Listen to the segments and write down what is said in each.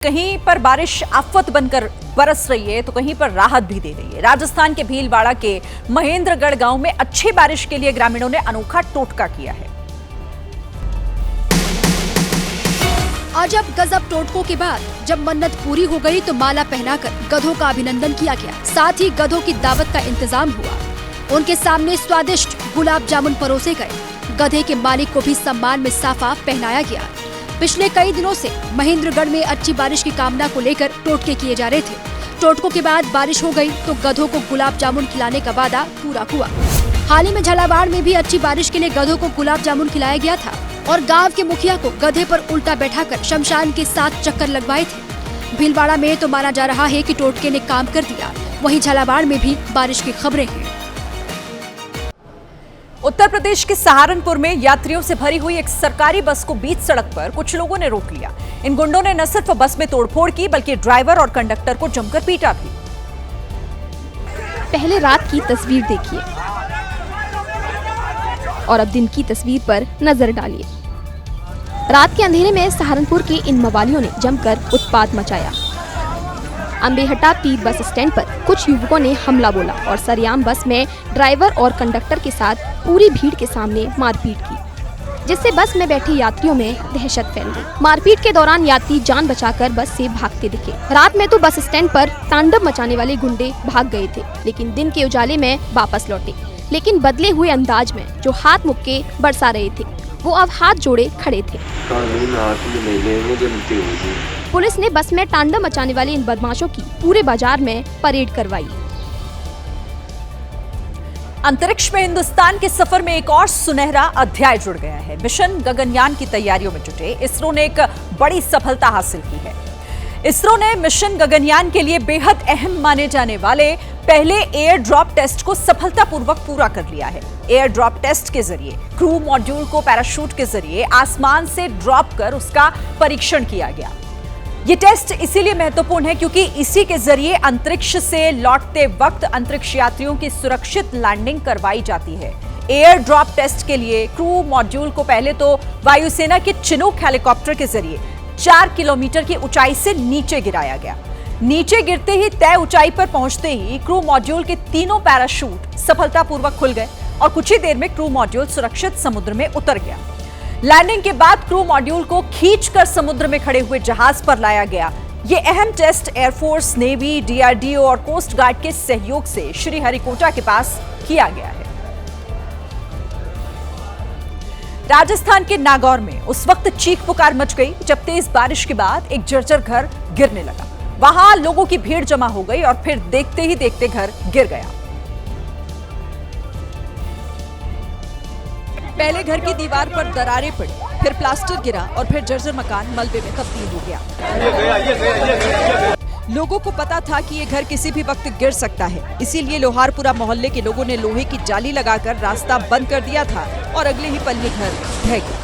कहीं पर बारिश आफत बनकर बरस रही है तो कहीं पर राहत भी दे रही है। राजस्थान के भीलवाड़ा के महेंद्रगढ़ गांव में अच्छी बारिश के लिए ग्रामीणों ने अनोखा टोटका किया है। अजब गजब टोटकों के बाद जब मन्नत पूरी हो गई तो माला पहनाकर गधों का अभिनंदन किया गया। साथ ही गधों की दावत का इंतजाम हुआ। उनके सामने स्वादिष्ट गुलाब जामुन परोसे गए। गधे के मालिक को भी सम्मान में साफा पहनाया गया। पिछले कई दिनों से महेंद्रगढ़ में अच्छी बारिश की कामना को लेकर टोटके किए जा रहे थे। टोटकों के बाद बारिश हो गई तो गधों को गुलाब जामुन खिलाने का वादा पूरा हुआ। हाल ही में झालावाड़ में भी अच्छी बारिश के लिए गधों को गुलाब जामुन खिलाया गया था और गांव के मुखिया को गधे पर उल्टा बैठाकर शमशान के 7 चक्कर लगवाए थे। भीलवाड़ा में तो माना जा रहा है कि टोटके ने काम कर दिया। वहीं झालावाड़ में भी बारिश की खबरें हैं। उत्तर प्रदेश के सहारनपुर में यात्रियों से भरी हुई एक सरकारी बस को बीच सड़क पर कुछ लोगों ने रोक लिया। इन गुंडों ने न सिर्फ बस में तोड़फोड़ की बल्कि ड्राइवर और कंडक्टर को जमकर पीटा भी। पहले रात की तस्वीर देखिए और अब दिन की तस्वीर पर नजर डालिए। रात के अंधेरे में सहारनपुर के इन मवालियों ने जमकर उत्पात मचाया। अंबेहटा पीर बस स्टैंड पर कुछ युवकों ने हमला बोला और सरेआम बस में ड्राइवर और कंडक्टर के साथ पूरी भीड़ के सामने मारपीट की, जिससे बस में बैठे यात्रियों में दहशत फैल गई। मारपीट के दौरान यात्री जान बचाकर बस से भागते दिखे। रात में तो बस स्टैंड पर तांडव मचाने वाले गुंडे भाग गए थे, लेकिन दिन के उजाले में वापस लौटे, लेकिन बदले हुए अंदाज में। जो हाथ मुक्के बरसा रहे थे वो अब हाथ जोड़े खड़े थे। पुलिस ने बस में तांडव मचाने वाले इन बदमाशों की पूरे बाजार में परेड करवाई। अंतरिक्ष में हिंदुस्तान के सफर में एक और सुनहरा अध्याय जुड़ गया है। मिशन गगनयान की तैयारियों में जुटे इसरो ने एक बड़ी सफलता हासिल की है। इसरो ने मिशन गगनयान के लिए बेहद अहम माने जाने वाले पहले एयर ड्रॉप टेस्ट को सफलतापूर्वक पूरा कर लिया है। एयर ड्रॉप टेस्ट के जरिए क्रू मॉड्यूल को पैराशूट के जरिए आसमान से ड्रॉप कर उसका परीक्षण किया गया। ये टेस्ट इसीलिए महत्वपूर्ण है क्योंकि इसी के जरिए अंतरिक्ष से लौटते वक्त अंतरिक्ष यात्रियों की सुरक्षित लैंडिंग करवाई जाती है। एयर ड्रॉप टेस्ट के लिए क्रू मॉड्यूल को पहले तो वायुसेना के चिनूक हेलीकॉप्टर के जरिए 4 किलोमीटर की ऊंचाई से नीचे गिराया गया। नीचे गिरते ही तय ऊंचाई पर पहुंचते ही क्रू मॉड्यूल के तीनों पैराशूट सफलतापूर्वक खुल गए और कुछ ही देर में क्रू मॉड्यूल सुरक्षित समुद्र में उतर गया। लैंडिंग के बाद क्रू मॉड्यूल को खींचकर समुद्र में खड़े हुए जहाज पर लाया गया। ये अहम टेस्ट एयरफोर्स, नेवी, डीआरडीओ और कोस्ट गार्ड के सहयोग से श्रीहरिकोटा के पास किया गया है। राजस्थान के नागौर में उस वक्त चीख पुकार मच गई जब तेज बारिश के बाद एक जर्जर घर गिरने लगा। वहां लोगों की भीड़ जमा हो गई और फिर देखते ही देखते घर गिर गया। पहले घर की दीवार पर दरारें पड़ी, फिर प्लास्टर गिरा और फिर जर्जर मकान मलबे में तब्दील हो गया। लोगों को पता था कि ये घर किसी भी वक्त गिर सकता है, इसीलिए लोहारपुरा मोहल्ले के लोगों ने लोहे की जाली लगाकर रास्ता बंद कर दिया था और अगले ही पल ये घर ढह गया।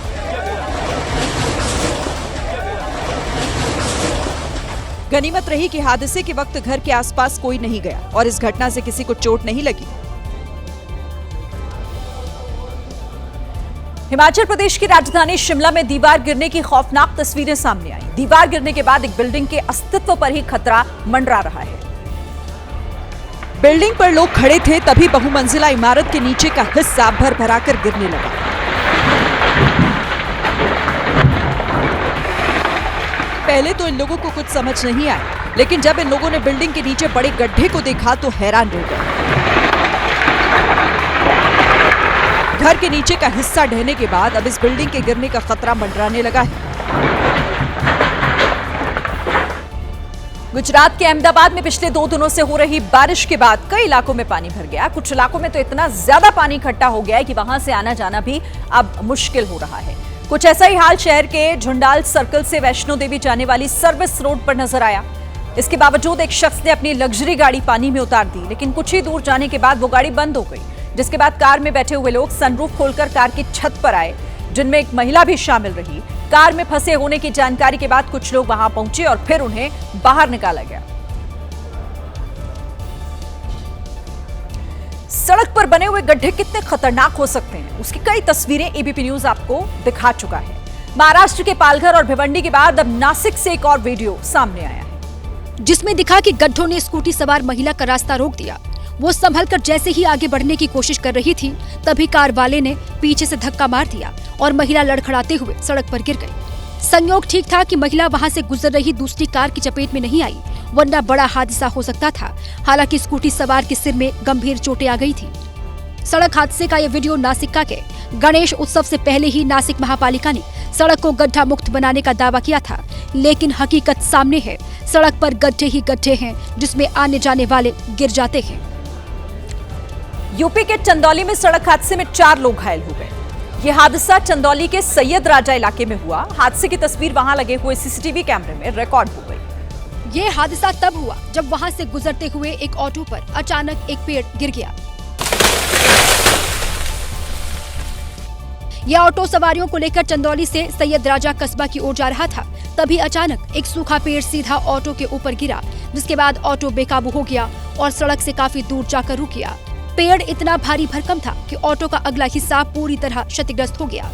गनीमत रही कि हादसे के वक्त घर के आसपास कोई नहीं गया और इस घटना से किसी को चोट नहीं लगी। हिमाचल प्रदेश की राजधानी शिमला में दीवार गिरने की खौफनाक तस्वीरें सामने आई। दीवार गिरने के बाद एक बिल्डिंग के अस्तित्व पर ही खतरा मंडरा रहा है। बिल्डिंग पर लोग खड़े थे तभी बहुमंजिला इमारत के नीचे का हिस्सा भरभराकर गिरने लगा। पहले तो इन लोगों को कुछ समझ नहीं आया, लेकिन जब इन लोगों ने बिल्डिंग के नीचे बड़े गड्ढे को देखा तो हैरान रह गए। घर के नीचे का हिस्सा ढहने के बाद अब इस बिल्डिंग के गिरने का खतरा मंडराने लगा है। गुजरात के अहमदाबाद में पिछले 2 दिनों से हो रही बारिश के बाद कई इलाकों में पानी भर गया। कुछ इलाकों में तो इतना ज्यादा पानी इकट्ठा हो गया है कि वहां से आना जाना भी अब मुश्किल हो रहा है। कुछ ऐसा ही हाल शहर के झुंडाल सर्कल से वैष्णो देवी जाने वाली सर्विस रोड पर नजर आया। इसके बावजूद एक शख्स ने अपनी लग्जरी गाड़ी पानी में उतार दी, लेकिन कुछ ही दूर जाने के बाद वो गाड़ी बंद हो गई, जिसके बाद कार में बैठे हुए लोग सनरूफ खोलकर कार की छत पर आए, जिनमें एक महिला भी शामिल रही। कार में फंसे होने की जानकारी के बाद कुछ लोग वहां पहुंचे और फिर उन्हें बाहर निकाला गया। सड़क पर बने हुए गड्ढे कितने खतरनाक हो सकते हैं, उसकी कई तस्वीरें एबीपी न्यूज आपको दिखा चुका है। महाराष्ट्र के पालघर और भिवंडी के बाद अब नासिक से एक और वीडियो सामने आया है, जिसमें दिखा कि गड्ढों ने स्कूटी सवार महिला का रास्ता रोक दिया। वो संभलकर जैसे ही आगे बढ़ने की कोशिश कर रही थी, तभी कार वाले ने पीछे से धक्का मार दिया और महिला लड़खड़ाते हुए सड़क पर गिर गई। संयोग ठीक था कि महिला वहां से गुजर रही दूसरी कार की चपेट में नहीं आई, वरना बड़ा हादसा हो सकता था। हालांकि स्कूटी सवार के सिर में गंभीर चोटें आ गई थी। सड़क हादसे का यह वीडियो नासिक के गणेश उत्सव से पहले ही नासिक महापालिका ने सड़क को गड्ढा मुक्त बनाने का दावा किया था, लेकिन हकीकत सामने है। सड़क पर गड्ढे ही गड्ढे हैं, जिसमें आने जाने वाले गिर जाते हैं। यूपी के चंदौली में सड़क हादसे में 4 लोग घायल हो गए। ये हादसा चंदौली के सैयद राजा इलाके में हुआ। हादसे की तस्वीर वहां लगे हुए सीसीटीवी कैमरे में रिकॉर्ड हो गई। ये हादसा तब हुआ जब वहां से गुजरते हुए एक ऑटो पर अचानक एक पेड़ गिर गया। यह ऑटो सवारियों को लेकर चंदौली से सैयद राजा कस्बा की ओर जा रहा था। तभी अचानक एक सूखा पेड़ सीधा ऑटो के ऊपर गिरा, जिसके बाद ऑटो बेकाबू हो गया और सड़क से काफी दूर जाकर रुक गया। पेड़ इतना भारी भरकम था कि ऑटो का अगला हिस्सा पूरी तरह क्षतिग्रस्त हो गया।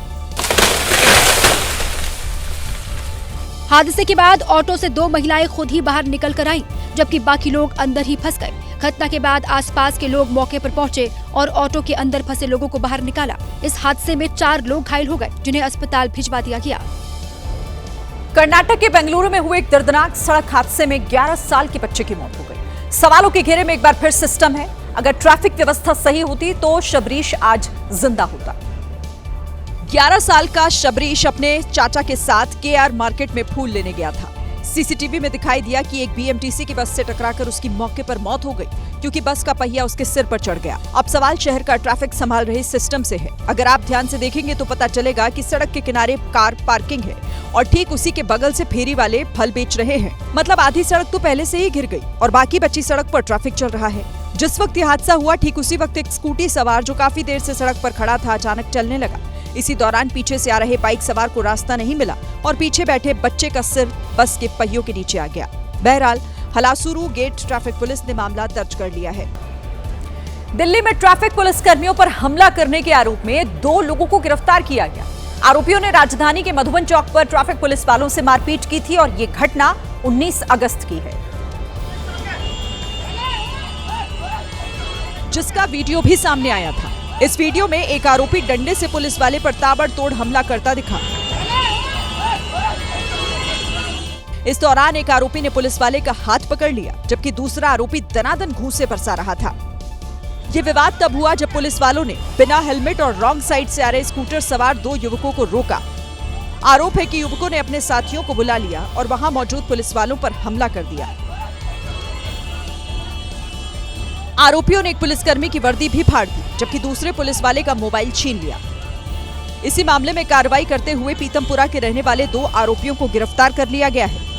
हादसे के बाद ऑटो से 2 महिलाएं खुद ही बाहर निकल कर आईं, जबकि बाकी लोग अंदर ही फंस गए। घटना के बाद आसपास के लोग मौके पर पहुंचे और ऑटो के अंदर फंसे लोगों को बाहर निकाला। इस हादसे में 4 लोग घायल हो गए, जिन्हें अस्पताल भिजवा दिया गया। कर्नाटक के बेंगलुरु में हुए एक दर्दनाक सड़क हादसे में 11 साल के बच्चे की मौत हो गई। सवालों के घेरे में एक बार फिर सिस्टम है। अगर ट्रैफिक व्यवस्था सही होती तो शबरीश आज जिंदा होता। 11 साल का शबरीश अपने चाचा के साथ केआर मार्केट में फूल लेने गया था। सीसीटीवी में दिखाई दिया कि एक बीएमटीसी की बस से टकराकर उसकी मौके पर मौत हो गई, क्योंकि बस का पहिया उसके सिर पर चढ़ गया। अब सवाल शहर का ट्रैफिक संभाल रहे सिस्टम से है। अगर आप ध्यान से देखेंगे तो पता चलेगा कि सड़क के किनारे कार पार्किंग है और ठीक उसी के बगल से फेरी वाले फल बेच रहे हैं। मतलब आधी सड़क तो पहले से ही घिर गई और बाकी बची सड़क पर ट्रैफिक चल रहा है। जिस वक्त ये हादसा हुआ, ठीक उसी वक्त एक स्कूटी सवार जो काफी देर से सड़क पर खड़ा था, अचानक चलने लगा। इसी दौरान पीछे से आ रहे बाइक सवार को रास्ता नहीं मिला और पीछे बैठे बच्चे का सिर बस के पहियों के नीचे आ गया। बहरहाल हलासुरू गेट ट्रैफिक पुलिस ने मामला दर्ज कर लिया है। दिल्ली में ट्रैफिक पुलिस कर्मियों पर हमला करने के आरोप में 2 लोगों को गिरफ्तार किया गया। आरोपियों ने राजधानी के मधुबन चौक पर ट्रैफिक पुलिस वालों से मारपीट की थी और ये घटना 19 अगस्त की है, जिसका वीडियो भी सामने आया था। इस वीडियो में एक आरोपी डंडे से पुलिस वाले पर ताबड़तोड़ हमला करता दिखा। इस दौरान एक आरोपी ने पुलिस वाले का हाथ पकड़ लिया, जबकि दूसरा आरोपी दनादन घूंसे बरसा रहा था। ये विवाद तब हुआ जब पुलिस वालों ने बिना हेलमेट और रॉन्ग साइड से आ रहे स्कूटर सवार 2 युवकों को रोका। आरोप है कि युवकों ने अपने साथियों को बुला लिया और वहां मौजूद पुलिस वालों पर हमला कर दिया। आरोपियों ने एक पुलिसकर्मी की वर्दी भी फाड़ दी, जबकि दूसरे पुलिस वाले का मोबाइल छीन लिया। इसी मामले में कार्रवाई करते हुए पीतमपुरा के रहने वाले 2 आरोपियों को गिरफ्तार कर लिया गया है।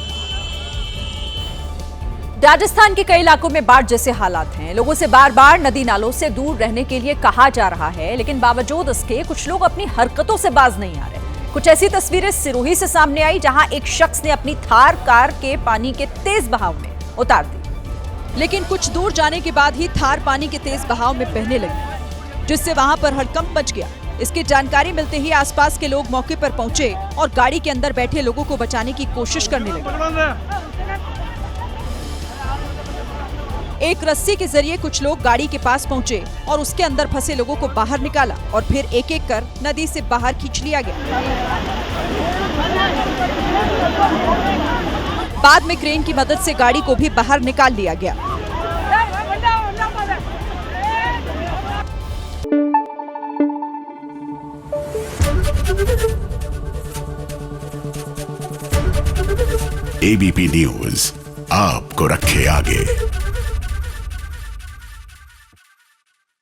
राजस्थान के कई इलाकों में बाढ़ जैसे हालात हैं। लोगों से बार बार नदी नालों से दूर रहने के लिए कहा जा रहा है, लेकिन बावजूद इसके कुछ लोग अपनी हरकतों से बाज नहीं आ रहे। कुछ ऐसी तस्वीरें सिरोही से सामने आई, जहां एक शख्स ने अपनी थार कार के पानी के तेज बहाव में उतार दी, लेकिन कुछ दूर जाने के बाद ही थार पानी के तेज बहाव में बहने लगी, जिससे वहां पर हड़कंप मच गया। इसकी जानकारी मिलते ही आसपास के लोग मौके पर पहुंचे और गाड़ी के अंदर बैठे लोगों को बचाने की कोशिश करने लगे। एक रस्सी के जरिए कुछ लोग गाड़ी के पास पहुंचे और उसके अंदर फंसे लोगों को बाहर निकाला और फिर एक-एक कर नदी से बाहर खींच लिया गया। बाद में क्रेन की मदद से गाड़ी को भी बाहर निकाल लिया गया। एबीपी न्यूज आपको रखे आगे।